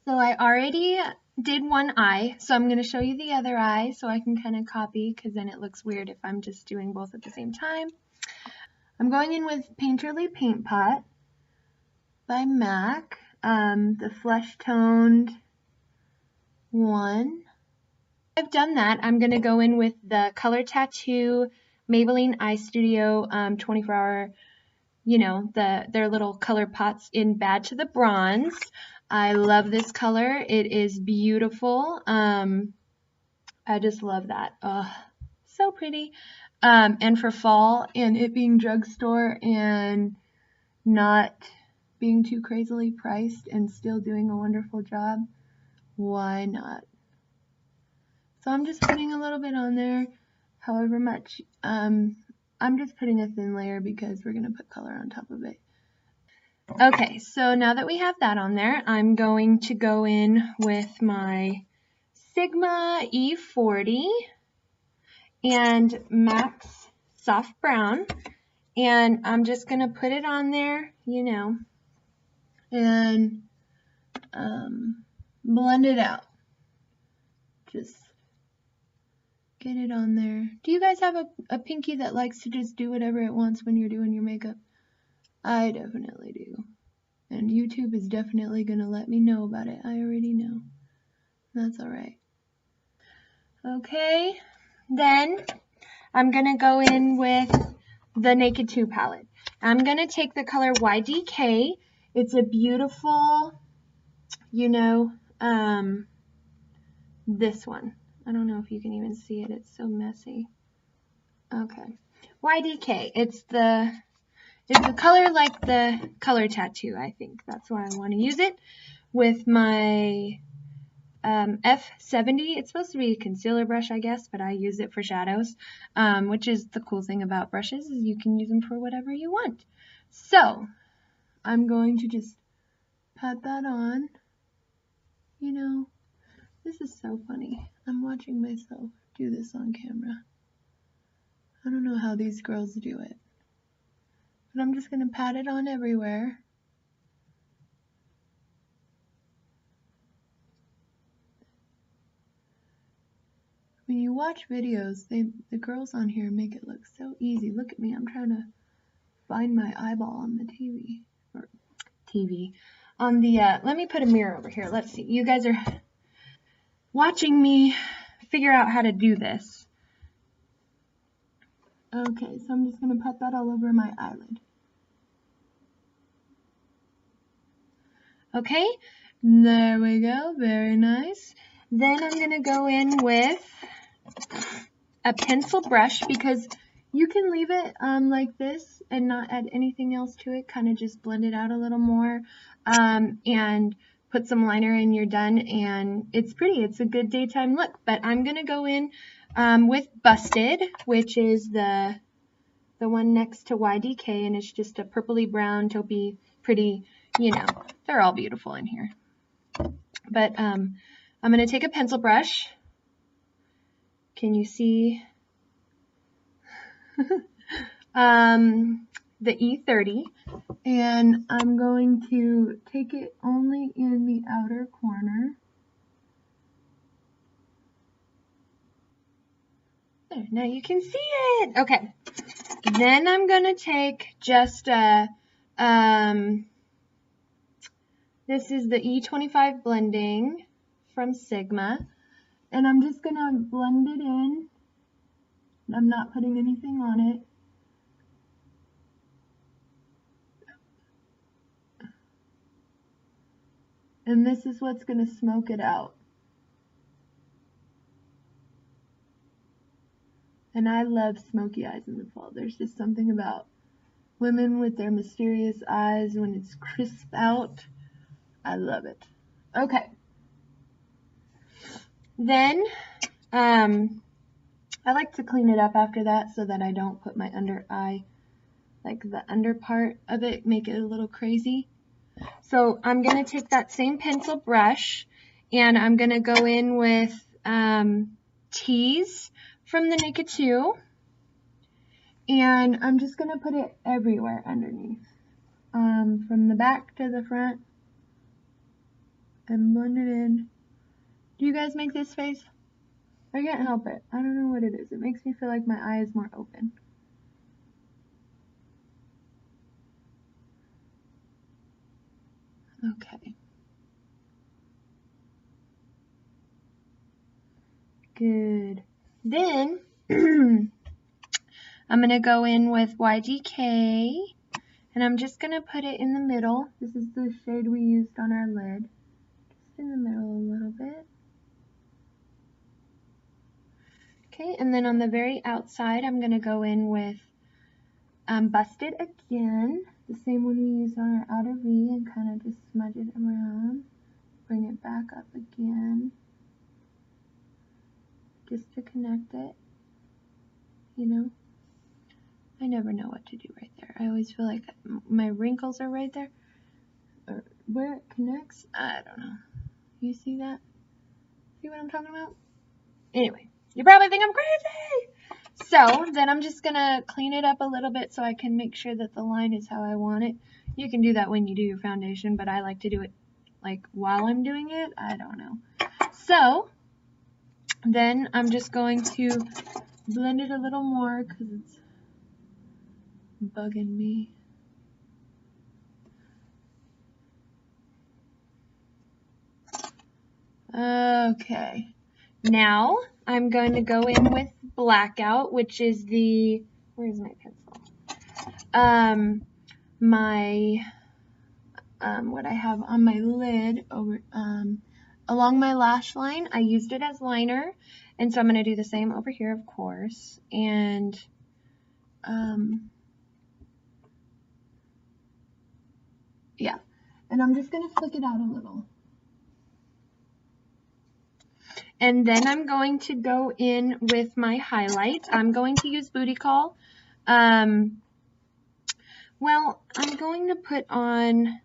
So I already did one eye, so I'm going to show you the other eye so I can kind of copy, because then it looks weird if I'm just doing both at the same time. I'm going in with Painterly Paint Pot by MAC, the flesh toned one. I've done that. I'm going to go in with the Color Tattoo Maybelline Eye Studio 24-hour, you know, their little color pots in Bad to the Bronze. I love this color. It is beautiful. I just love that. So pretty. And for fall and it being drugstore and not being too crazily priced and still doing a wonderful job, why not? So I'm just putting a little bit on there, however much. I'm just putting a thin layer because we're going to put color on top of it. Okay, so now that we have that on there, I'm going to go in with my Sigma E40 and Max Soft Brown, and I'm just going to put it on there, you know, and blend it out. Just get it on there. Do you guys have a pinky that likes to just do whatever it wants when you're doing your makeup? I definitely do. And YouTube is definitely going to let me know about it. I already know. That's alright. Okay, then I'm going to go in with the Naked 2 palette. I'm going to take the color YDK. It's a beautiful, you know, this one. I don't know if you can even see it. It's so messy. Okay. YDK. It's a color like the Color Tattoo, I think. That's why I want to use it with my F70. It's supposed to be a concealer brush, I guess, but I use it for shadows, which is the cool thing about brushes, is you can use them for whatever you want. So I'm going to just pat that on. You know, this is so funny. I'm watching myself do this on camera. I don't know how these girls do it. But I'm just going to pat it on everywhere. When you watch videos, the girls on here make it look so easy. Look at me. I'm trying to find my eyeball on the TV. Or TV. On the, let me put a mirror over here. Let's see. You guys are watching me figure out how to do this. Okay, so I'm just going to put that all over my eyelid. Okay, there we go. Very nice. Then I'm going to go in with a pencil brush, because you can leave it like this and not add anything else to it. Kind of just blend it out a little more and put some liner and you're done. And it's pretty. It's a good daytime look. But I'm going to go in with Busted, which is the one next to YDK, and it's just a purpley brown, taupey, pretty, you know, they're all beautiful in here. But I'm going to take a pencil brush. Can you see the E30, and I'm going to take it only in the outer corner. There, now you can see it. Okay, then I'm going to take just this is the E25 blending from Sigma, and I'm just going to blend it in. I'm not putting anything on it. And this is what's going to smoke it out. And I love smoky eyes in the fall. There's just something about women with their mysterious eyes when it's crisp out. I love it. Okay. Then I like to clean it up after that so that I don't put my under eye, like the under part of it, make it a little crazy. So I'm going to take that same pencil brush and I'm going to go in with Tease from the Naked 2. And I'm just going to put it everywhere underneath. From the back to the front. and blend it in. Do you guys make this face? I can't help it. I don't know what it is. It makes me feel like my eye is more open. Okay. Good. Then I'm going to go in with YGK, and I'm just going to put it in the middle. This is the shade we used on our lid. Just in the middle a little bit. Okay, and then on the very outside, I'm going to go in with Busted again. The same one we used on our outer V, and kind of just smudge it around. Bring it back up again. Just to connect it. You know? I never know what to do right there. I always feel like my wrinkles are right there. Or where it connects, I don't know. You see that? See what I'm talking about? Anyway, you probably think I'm crazy! So, then I'm just going to clean it up a little bit so I can make sure that the line is how I want it. You can do that when you do your foundation, but I like to do it like while I'm doing it. I don't know. So, then I'm just going to blend it a little more because it's bugging me. Okay, now I'm going to go in with Blackout, which is the, where's my pencil? What I have on my lid over, along my lash line. I used it as liner, and so I'm going to do the same over here, of course, and, yeah, and I'm just going to flick it out a little. And then I'm going to go in with my highlight. I'm going to use Booty Call. Well, I'm going to put on,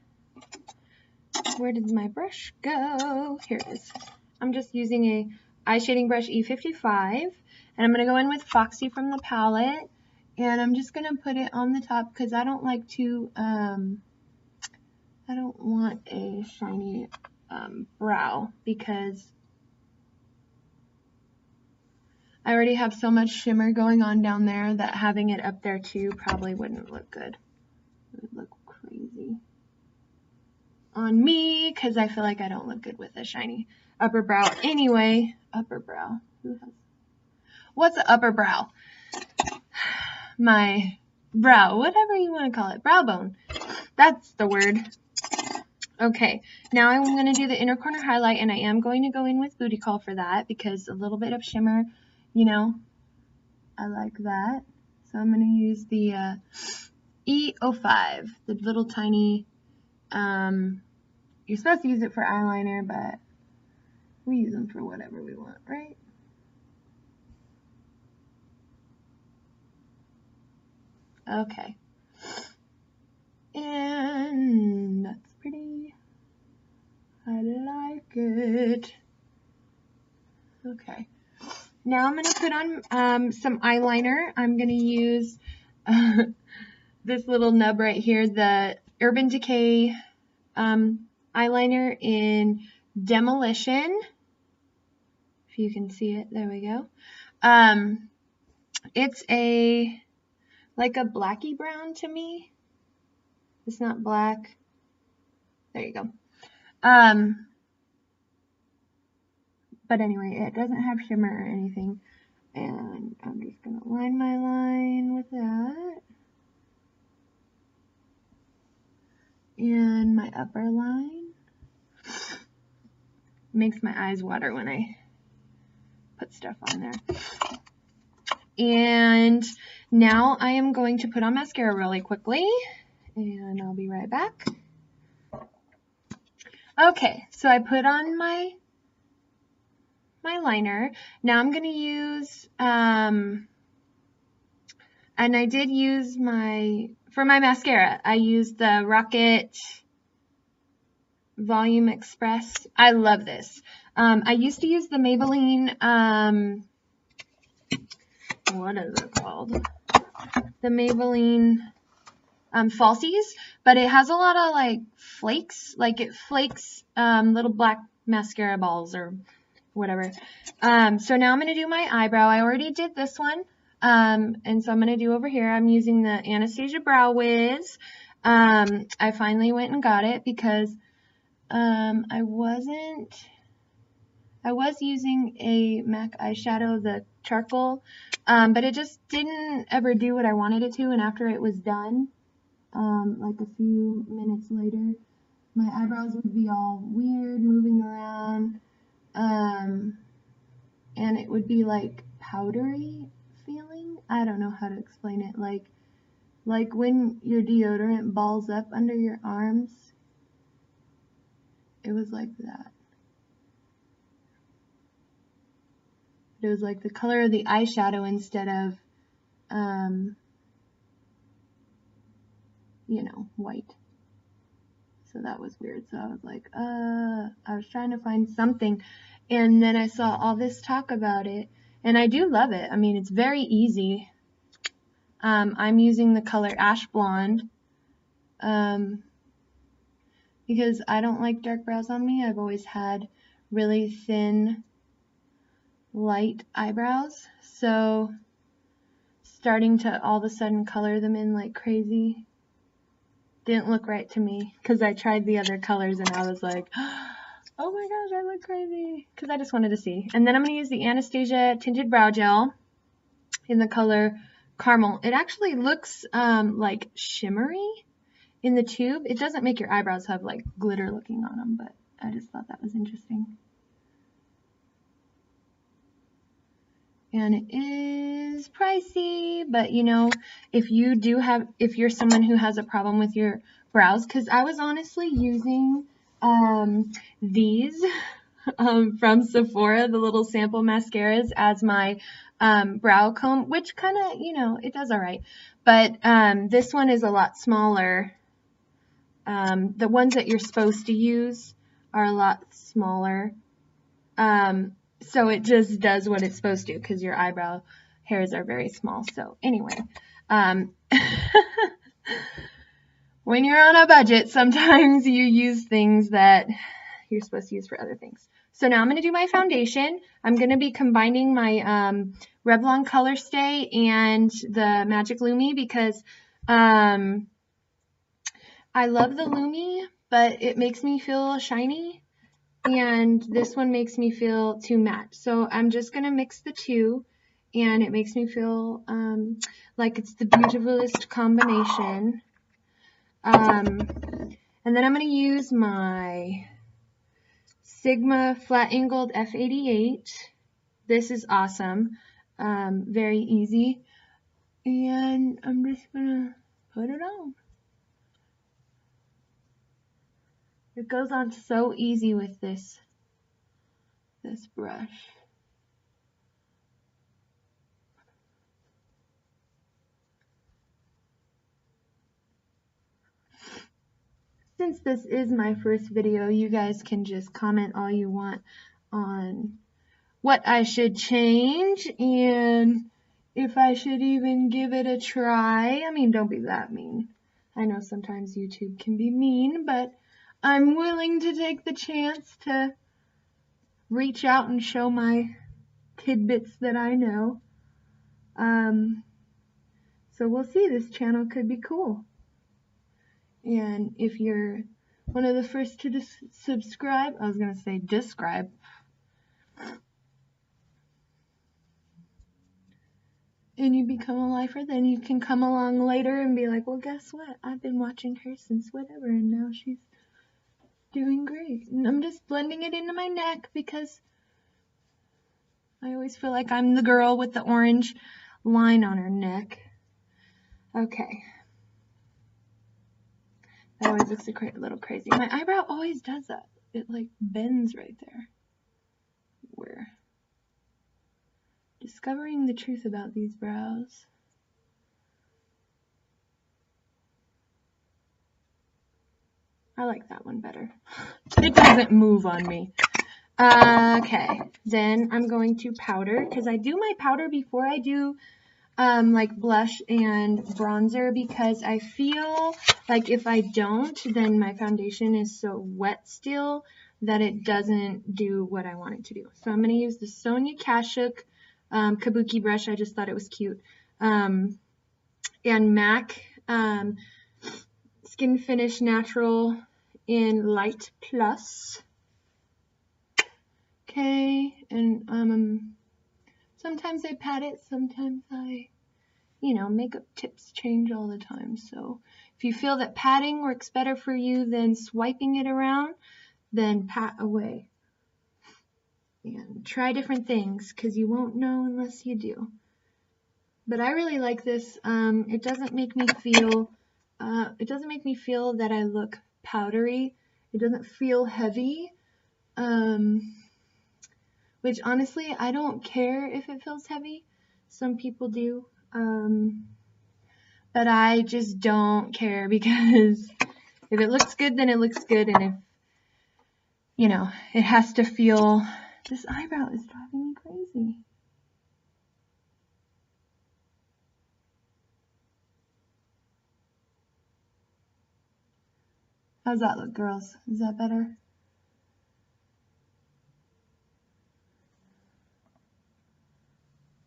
where did my brush go? Here it is. I'm just using a eye shading brush E55, and I'm going to go in with Foxy from the palette, and I'm just going to put it on the top because I don't like to, I don't want a shiny brow because I already have so much shimmer going on down there that having it up there too probably wouldn't look good. It would look crazy on me because I feel like I don't look good with a shiny upper brow. Anyway, upper brow. What's an upper brow? My brow, whatever you want to call it. Brow bone. That's the word. Okay, now I'm going to do the inner corner highlight, and I am going to go in with Booty Call for that because a little bit of shimmer, you know, I like that. So I'm going to use the E05, the little tiny, you're supposed to use it for eyeliner, but we use them for whatever we want, right? Okay. And that's pretty. I like it. Okay. Now I'm going to put on some eyeliner. I'm going to use this little nub right here, the Urban Decay eyeliner in Demolition. If you can see it, there we go. It's like a blacky brown to me. It's not black. There you go. But anyway, it doesn't have shimmer or anything. And I'm just going to line my line with that. And my upper line. Makes my eyes water when I put stuff on there. And now I am going to put on mascara really quickly. And I'll be right back. Okay, so I put on my liner. Now I'm going to use, and I did use for my mascara, I used the Rocket Volume Express. I love this. I used to use the Maybelline, what is it called? The Maybelline falsies, but it has a lot of like flakes, like it flakes little black mascara balls or whatever. So now I'm going to do my eyebrow. I already did this one. And so I'm going to do over here. I'm using the Anastasia Brow Wiz. I finally went and got it because I was using a MAC eyeshadow, the charcoal, but it just didn't ever do what I wanted it to. And after it was done, like a few minutes later, my eyebrows would be all weird, moving around, and it would be like powdery feeling. I don't know how to explain it. Like when your deodorant balls up under your arms, it was like that. It was like the color of the eyeshadow instead of, you know, white. So that was weird. So I was like, I was trying to find something. And then I saw all this talk about it. And I do love it. I mean, it's very easy. I'm using the color Ash Blonde. Because I don't like dark brows on me. I've always had really thin, light eyebrows. So starting to all of a sudden color them in like crazy didn't look right to me, because I tried the other colors and I was like, oh my gosh, I look crazy, because I just wanted to see. And then I'm going to use the Anastasia Tinted Brow Gel in the color Caramel. It actually looks like shimmery in the tube. It doesn't make your eyebrows have like glitter looking on them, but I just thought that was interesting. And it is pricey, but you know, if you're someone who has a problem with your brows, because I was honestly using these from Sephora, the little sample mascaras, as my brow comb, which kind of, you know, it does all right. But this one is a lot smaller. The ones that you're supposed to use are a lot smaller. So it just does what it's supposed to, because your eyebrow hairs are very small. So anyway, when you're on a budget, sometimes you use things that you're supposed to use for other things. So now I'm going to do my foundation. I'm going to be combining my Revlon Color Stay and the Magic Lumi, because I love the Lumi, but it makes me feel shiny. And this one makes me feel too matte. So I'm just going to mix the two, and it makes me feel like it's the beautifulest combination. And then I'm going to use my Sigma Flat Angled F88. This is awesome. Very easy. And I'm just going to put it on. It goes on so easy with this brush. Since this is my first video, you guys can just comment all you want on what I should change and if I should even give it a try. I mean, don't be that mean. I know sometimes YouTube can be mean, but I'm willing to take the chance to reach out and show my tidbits that I know. So we'll see. This channel could be cool. And if you're one of the first to subscribe, I was going to say describe. And you become a lifer, then you can come along later and be like, well, guess what? I've been watching her since whatever, and now she's doing great. And I'm just blending it into my neck because I always feel like I'm the girl with the orange line on her neck. Okay. That always looks a little crazy. My eyebrow always does that. It like bends right there. We're discovering the truth about these brows. I like that one better. It doesn't move on me. Okay, then I'm going to powder, because I do my powder before I do like blush and bronzer, because I feel like if I don't, then my foundation is so wet still that it doesn't do what I want it to do. So I'm going to use the Sonia Kashuk Kabuki brush. I just thought it was cute. And MAC Skin Finish Natural in Light Plus. Okay, and sometimes I pat it, sometimes I, makeup tips change all the time. So if you feel that patting works better for you than swiping it around, then pat away. And try different things, because you won't know unless you do. But I really like this. It doesn't make me feel that I look powdery. It doesn't feel heavy. Which honestly, I don't care if it feels heavy. Some people do. But I just don't care, because if it looks good, then it looks good. And if, it has to feel, this eyebrow is driving me crazy. How's that look, girls? Is that better?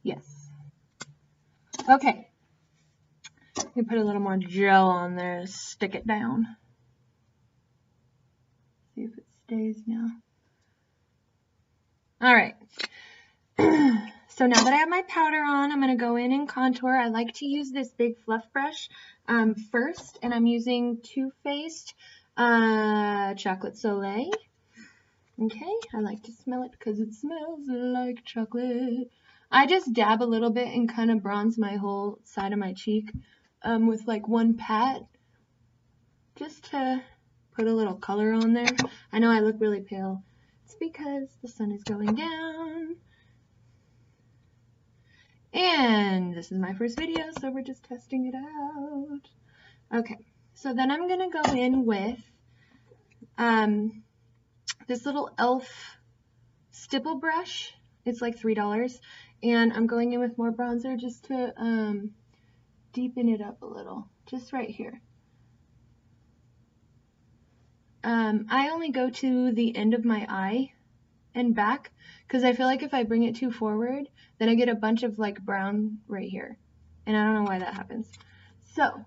Yes. Okay. Let me put a little more gel on there to stick it down. See if it stays now. All right. So now that I have my powder on, I'm going to go in and contour. I like to use this big fluff brush first, and I'm using Too Faced Chocolate Soleil. Okay, I like to smell it because it smells like chocolate. I just dab a little bit and kind of bronze my whole side of my cheek with like one pat, just to put a little color on there. I know I look really pale. It's because the sun is going down. And this is my first video, so we're just testing it out. Okay, so then I'm going to go in with this little e.l.f. stipple brush. It's like $3. And I'm going in with more bronzer just to deepen it up a little, just right here. I only go to the end of my eye and back, because I feel like if I bring it too forward, then I get a bunch of like brown right here, and I don't know why that happens. So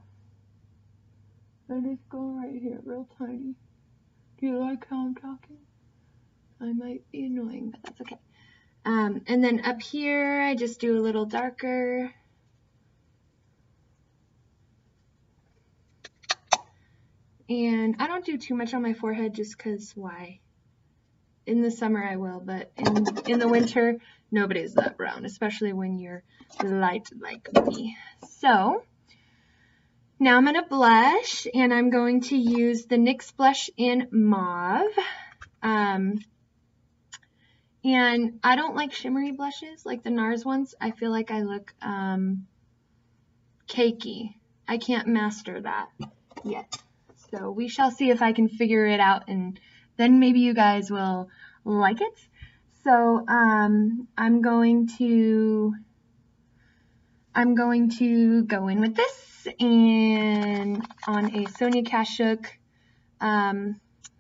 I just go right here, real tiny. Do you like how I'm talking? I might be annoying, but that's okay. And then up here, I just do a little darker. And I don't do too much on my forehead, just because why? In the summer I will, but in the winter, nobody's that brown, especially when you're light like me. So now I'm going to blush, and I'm going to use the NYX blush in Mauve. And I don't like shimmery blushes, like the NARS ones. I feel like I look cakey. I can't master that yet. So we shall see if I can figure it out, and then maybe you guys will like it. So I'm going to go in with this, and on a Sonia Kashuk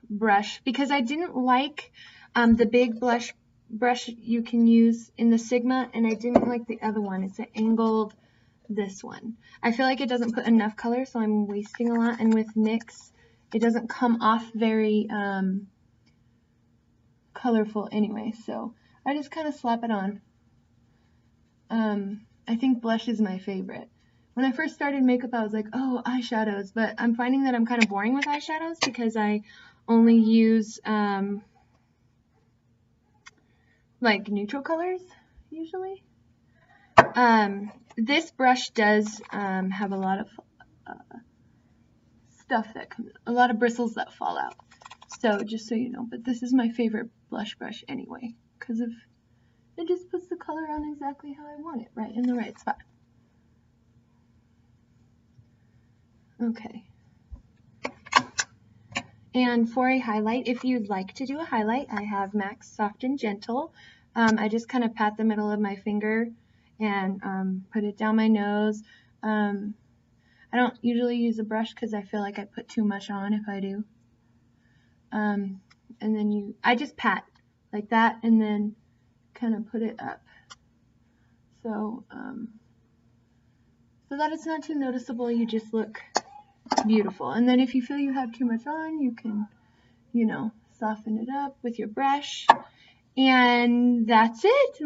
brush, because I didn't like the big brush you can use in the Sigma, and I didn't like the other one. It's an angled, this one. I feel like it doesn't put enough color, so I'm wasting a lot, and with NYX, it doesn't come off very colorful anyway, so I just kind of slap it on. I think blush is my favorite. When I first started makeup, I was like, oh, eyeshadows, but I'm finding that I'm kind of boring with eyeshadows, because I only use like neutral colors usually. This brush does have a lot of stuff that comes, a lot of bristles that fall out. So just so you know, but this is my favorite blush brush anyway, because of it just puts the color on exactly how I want it, right in the right spot. Okay. And for a highlight, if you'd like to do a highlight, I have MAC Soft and Gentle. I just kind of pat the middle of my finger and put it down my nose. I don't usually use a brush because I feel like I put too much on if I do. And then I just pat like that and then kind of put it up. So, so that it's not too noticeable, you just look beautiful. And then if you feel you have too much on, you can, soften it up with your brush. And that's it.